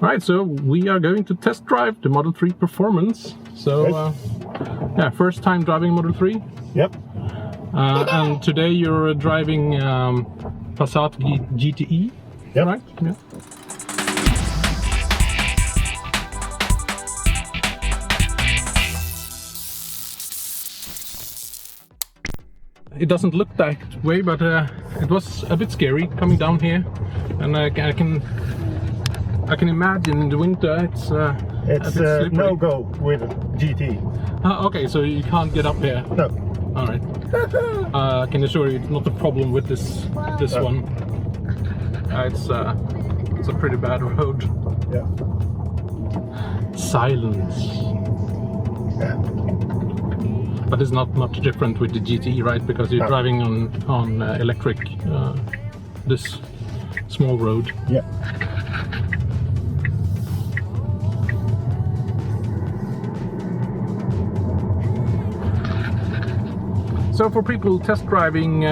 Alright, so we are going to test drive the Model 3 Performance. So, yeah, first time driving Model 3. Yep. And today you're driving Passat GTE, yep. Right? Yeah. It doesn't look that way, but it was a bit scary coming down here, and I can imagine in the winter it's a bit slippery. No go with GT. Okay, so you can't get up here. No. All right. I can assure you, it's not a problem with this one. It's a pretty bad road. Yeah. Silence. Yeah. But it's not much different with the GT, right? Because you're driving on electric, this small road. Yeah. So for people test driving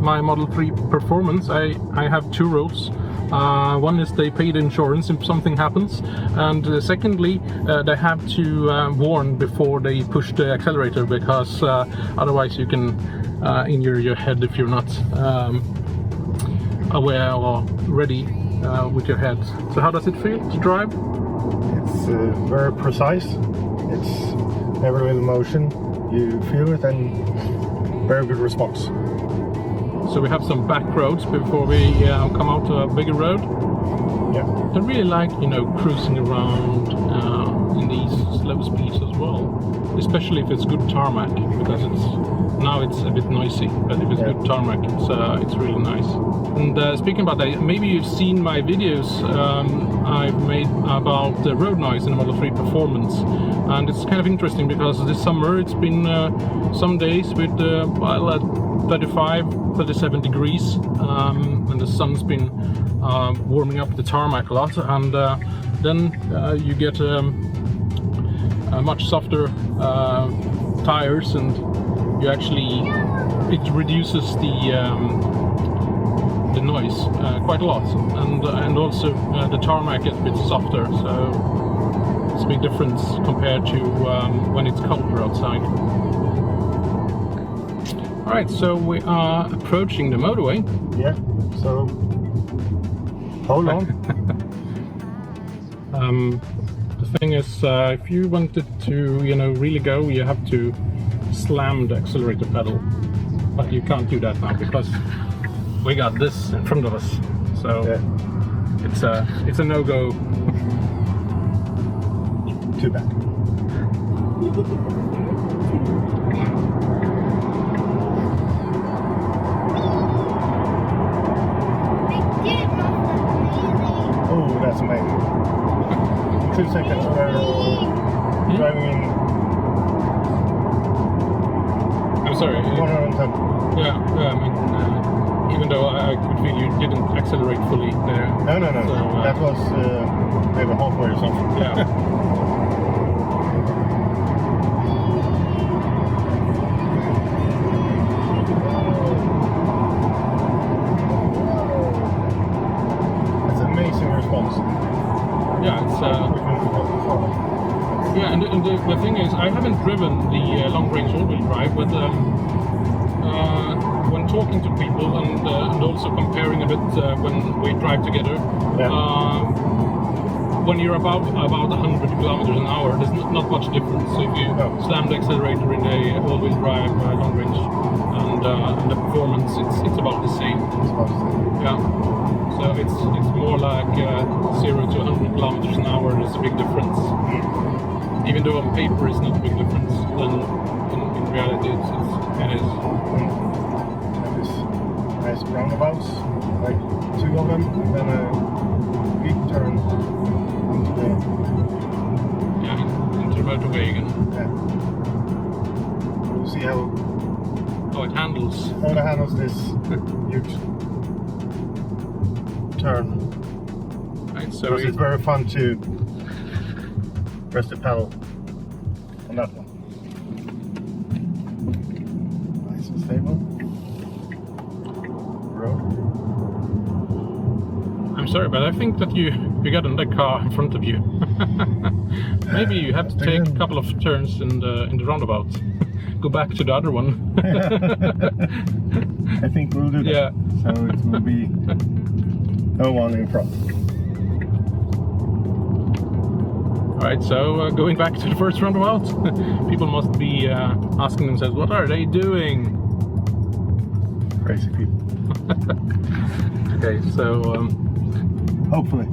my Model 3 Performance, I have two rules. One is they pay the insurance if something happens, and secondly they have to warn before they push the accelerator, because otherwise you can injure your head if you're not aware or ready with your head. So how does it feel to drive? It's very precise. It's every little motion you feel it, and very good response. So we have some back roads before we come out to a bigger road. Yeah. I really like, cruising around in these slow speeds as well, especially if it's good tarmac, because now it's a bit noisy, but if it's good tarmac, it's really nice. And speaking about that, maybe you've seen my videos I've made about the road noise in the Model 3 Performance, and it's kind of interesting because this summer it's been some days with 35-37 degrees, and the sun's been warming up the tarmac a lot, and then you get much softer tires, and you actually, it reduces the noise quite a lot, and also the tarmac gets a bit softer, so it's a big difference compared to when it's colder outside. Alright, so we are approaching the motorway. Yeah, so hold on. The thing is, if you wanted to, really go, you have to slam the accelerator pedal. But you can't do that now because we got this in front of us. So it's a no-go. Too bad. Oh, that's amazing. 2 seconds where driving in. I'm sorry. 110. Yeah, I mean, even though I could feel you didn't accelerate fully there. No. So, that was maybe halfway or something. Yeah. Yeah, it's yeah, and the thing is, I haven't driven the long-range all-wheel drive, but when talking to people and also comparing a bit when we drive together, when you're about 100 kilometers an hour, there's not much difference. So if you slam the accelerator in a all-wheel drive long-range and the performance, it's about the same. Yeah. So it's more like 0 to 100 kilometers an hour. There's a big difference. Even though on paper it's not a big difference, then in reality it is. And this nice roundabouts, like 2 of them, and then a big turn into the motorway again. Yeah. We'll see how it handles. How it handles this huge turn. Right, so it's very fun to press the pedal on that one. Nice and stable. Road. I'm sorry, but I think that you got another car in front of you. Maybe you have to take a couple of turns in the roundabout. Go back to the other one. I think we'll do that. Yeah. So it will be no one in front. Alright, so going back to the first roundabout, people must be asking themselves, what are they doing? Crazy people. Okay, so... hopefully.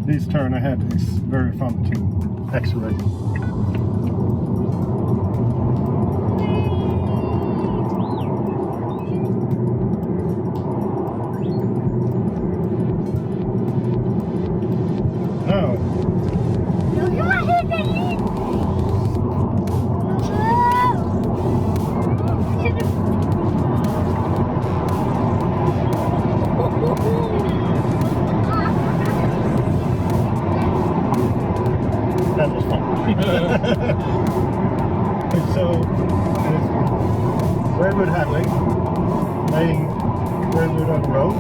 This turn ahead is very fun to accelerate. That was fun. So, very good handling, laying very good on the road.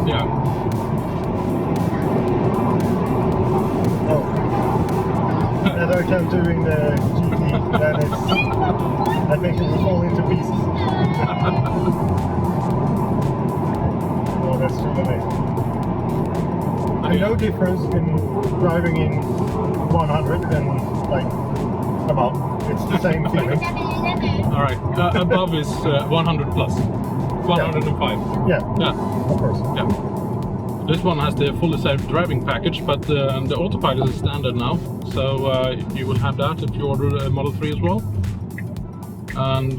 Yeah. Oh, another time doing the GT, then that makes it fall into pieces. Oh, that's too amazing. And no difference in driving in 100 and like above. It's the same feeling. Alright, above is 100 plus. 105. Yeah, Yeah. of course. Yeah. This one has the fully self-driving package, but the AutoPilot is standard now. So you will have that if you order a Model 3 as well. And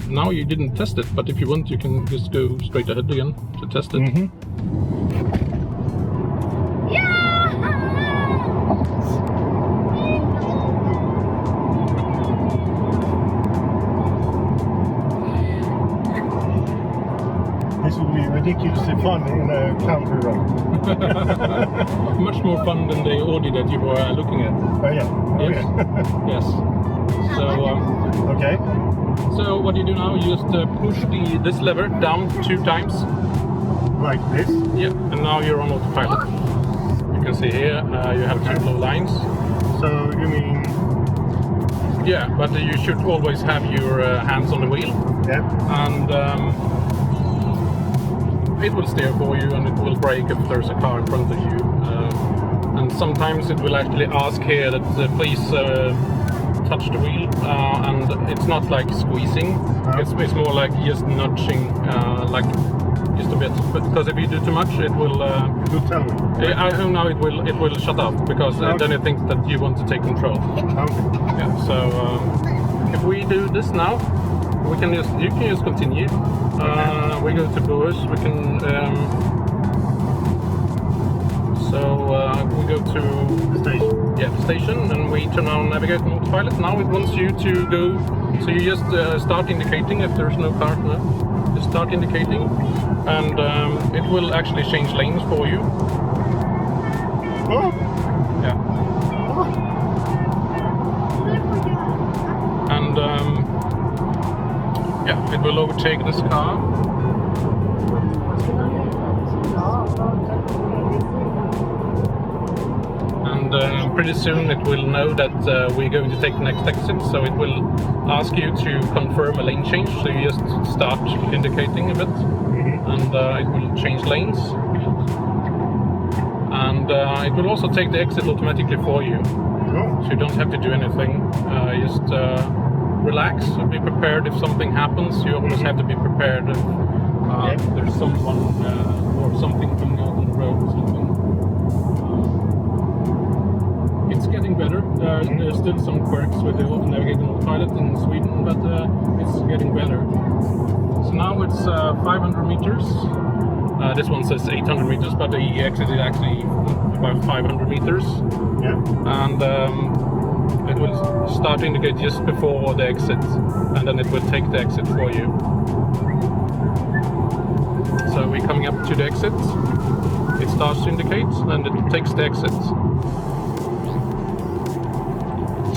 now you didn't test it, but if you want, you can just go straight ahead again to test it. Mm-hmm. This would be ridiculously fun in a country road. Much more fun than the Audi that you were looking at. Oh yeah. Oh, Yes. yeah. Yes. So, Okay. so what you do now, you just push this lever down 2 times. Like this. Yeah, and now you're on autopilot. You can see here you have 2 low lines. So you mean? Yeah, but you should always have your hands on the wheel, Yeah. and it will steer for you, and it will brake if there's a car in front of you. And sometimes it will actually ask here that please touch the wheel, and it's not like squeezing. It's more like just nudging, like just a bit. Because if you do too much, it will. You tell me. No, it will shut off because then it thinks that you want to take control. Okay. Yeah. So if we do this now, you can just continue. We go to Brewers. We can. We go to Station. the station, and we turn on navigate and autopilot. Now it wants you to go. So you just start indicating if there's no car now. Just start indicating, and it will actually change lanes for you. Oh. Yeah. And yeah, it will overtake this car. And pretty soon it will know that we're going to take the next exit, so it will ask you to confirm a lane change. So you just start indicating a bit, and it will change lanes. And it will also take the exit automatically for you. So you don't have to do anything. Just relax, be prepared if something happens. You always have to be prepared if there's someone or something coming out on the road or something. It's getting better. There's still some quirks with the navigating autopilot in Sweden, but it's getting better. So now it's 500 meters. This one says 800 meters, but the exit is actually about 500 meters. Yeah. And it will start to indicate just before the exit, and then it will take the exit for you. So we're coming up to the exit. It starts to indicate, and it takes the exit.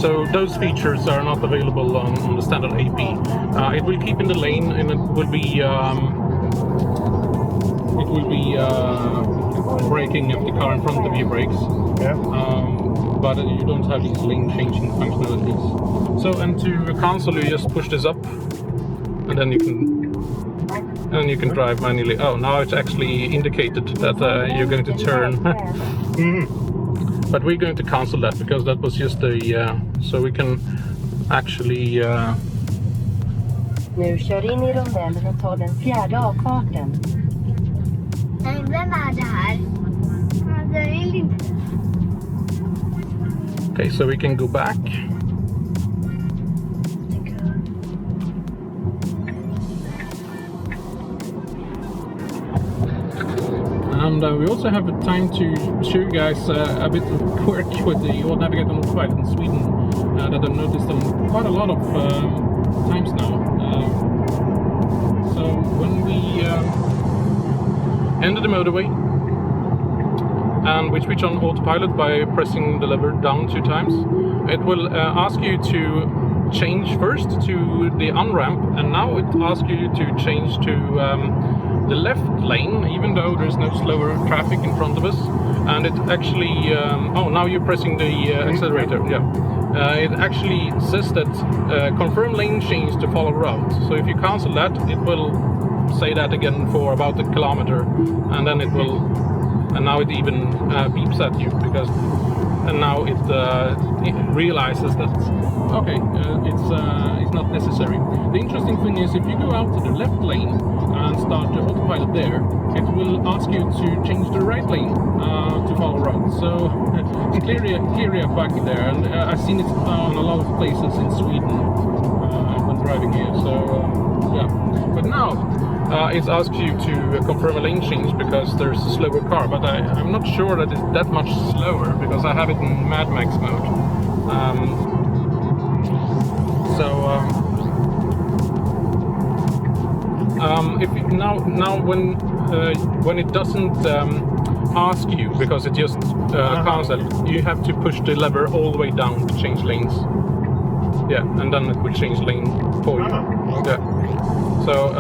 So those features are not available on the standard AP. It will keep in the lane, and it will be it will be braking if the car in front of you brakes. Yeah. But you don't have these lane changing functionalities. So, and to cancel, you just push this up, and then you can drive manually. Oh, now it's actually indicated that you're going to turn. But we're going to cancel that because that was just a so we can actually. Nu kör in i rondellen och tar den fjärde avfarten. Nej, vem är det här? Det är inte. Okay, so we can go back. And we also have time to show you guys a bit of work with the old Navigator on Autopilot in Sweden that I've noticed them quite a lot of times now. So when we enter the motorway and we switch on Autopilot by pressing the lever down 2 times, it will ask you to change first to the on-ramp, and now it asks you to change to the left lane, even though there's no slower traffic in front of us. And it actually, oh, now you're pressing the accelerator, yeah. It actually says that confirm lane change to follow route. So if you cancel that, it will say that again for about a kilometer, and then it will, and now it even beeps at you because, and now it realizes that okay, it's not necessary. The interesting thing is if you go out to the left lane and start the Autopilot there, it will ask you to change the right lane to follow route. So it's clearly a bug there, and I've seen it on a lot of places in Sweden when driving here. So yeah, but now it asks you to confirm a lane change because there's a slower car, but I'm not sure that it's that much slower because I have it in Mad Max mode. If it, now when it doesn't ask you because it just cancels, you have to push the lever all the way down to change lanes. Yeah, and then it will change lane for you. Yeah. So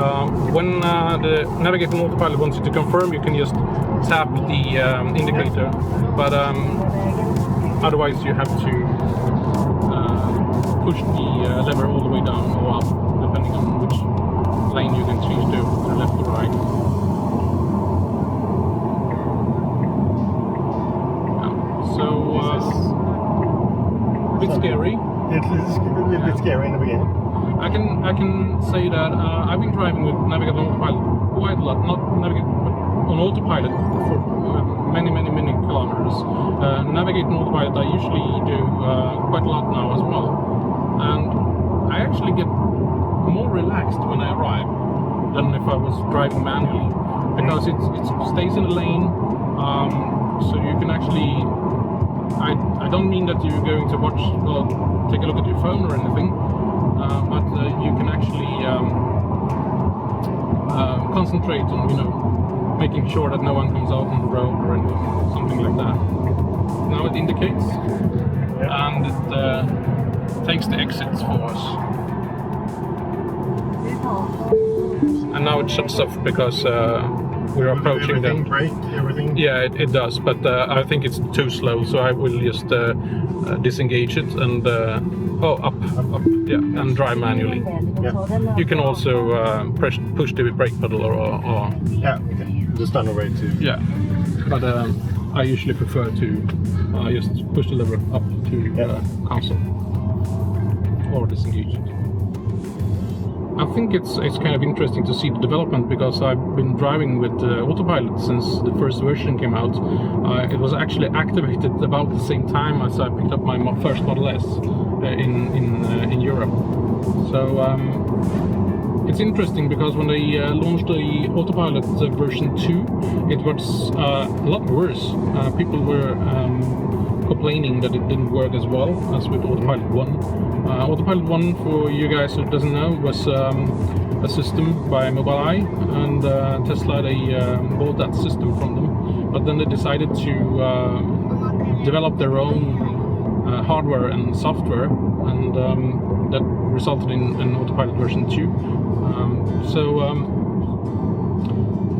when the Navigator Autopilot wants you to confirm, you can just tap the indicator, but otherwise you have to push the lever all the way down or up, depending on which lane you can change to the left or right. Yeah. So a bit scary. It's a little bit scary in the beginning. I can say that I've been driving with Navigator on Autopilot quite a lot, not Navigator, but on Autopilot for many kilometers. Navigator on Autopilot I usually do quite a lot now as well, and I actually get more relaxed when I arrive than if I was driving manually, because it stays in the lane, so you can actually. I don't mean that you're going to watch or take a look at your phone or anything, but you can actually concentrate on making sure that no one comes out on the road or anything, something like that. Now it indicates, and it takes the exits for us. And now it shuts off because we're approaching them. Brake, everything. Yeah, it does, but I think it's too slow, so I will just disengage it and up, yeah, and drive manually. Yeah. You can also push the brake pedal or yeah, okay. Just on the way to. Yeah, but I usually prefer to just push the lever up to cancel or disengage it. I think it's kind of interesting to see the development, because I've been driving with Autopilot since the first version came out. It was actually activated about the same time as I picked up my first Model S in Europe. So it's interesting because when they launched the Autopilot version 2, it was a lot worse. People were complaining that it didn't work as well as with Autopilot 1. Autopilot 1, for you guys who doesn't know, was a system by Mobileye, and Tesla, they bought that system from them, but then they decided to develop their own hardware and software, and that resulted in an Autopilot version 2.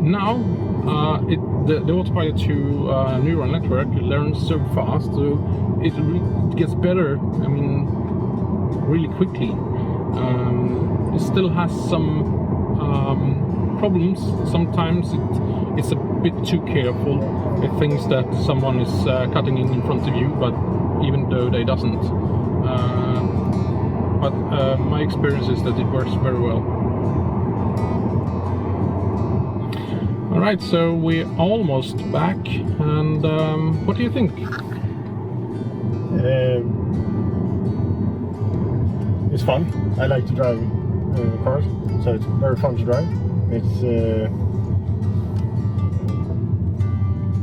Now The AutoPilot 2 neural network learns so fast, so it gets better. I mean, really quickly. It still has some problems. Sometimes it's a bit too careful. It thinks that someone is cutting in front of you, but even though they doesn't. But my experience is that it works very well. Alright, so we're almost back, and what do you think? It's fun. I like to drive cars, so it's very fun to drive.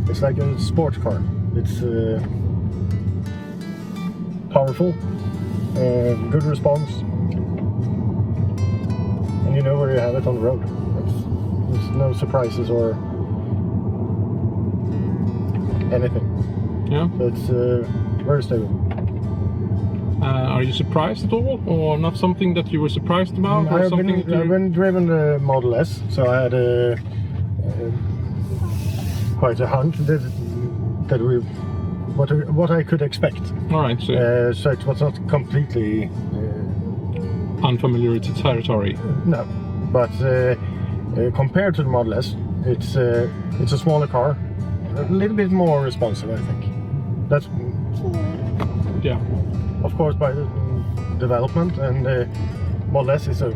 It's like a sports car. It's powerful, good response, and you know where you have it on the road. There's no surprises or anything. Yeah. So it's very stable. Are you surprised at all, or not something that you were surprised about? Or I've something been driven the Model S, so I had quite a hunch that what I could expect. All right, so So it was not completely unfamiliar to territory. no, but compared to the Model S, it's a smaller car, a little bit more responsive, I think. That's Yeah. of course by the development, and Model S is a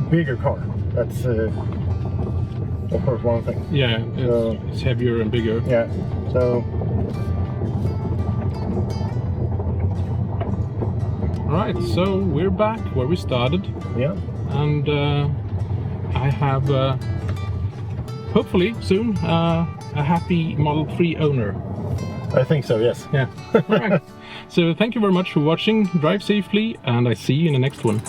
bigger car. That's of course one thing. Yeah, it's heavier and bigger. Yeah, so Alright, so we're back where we started, yeah, and I have hopefully soon a happy Model 3 owner. I think so, yes. Yeah. Alright. So thank you very much for watching, drive safely, and I see you in the next one.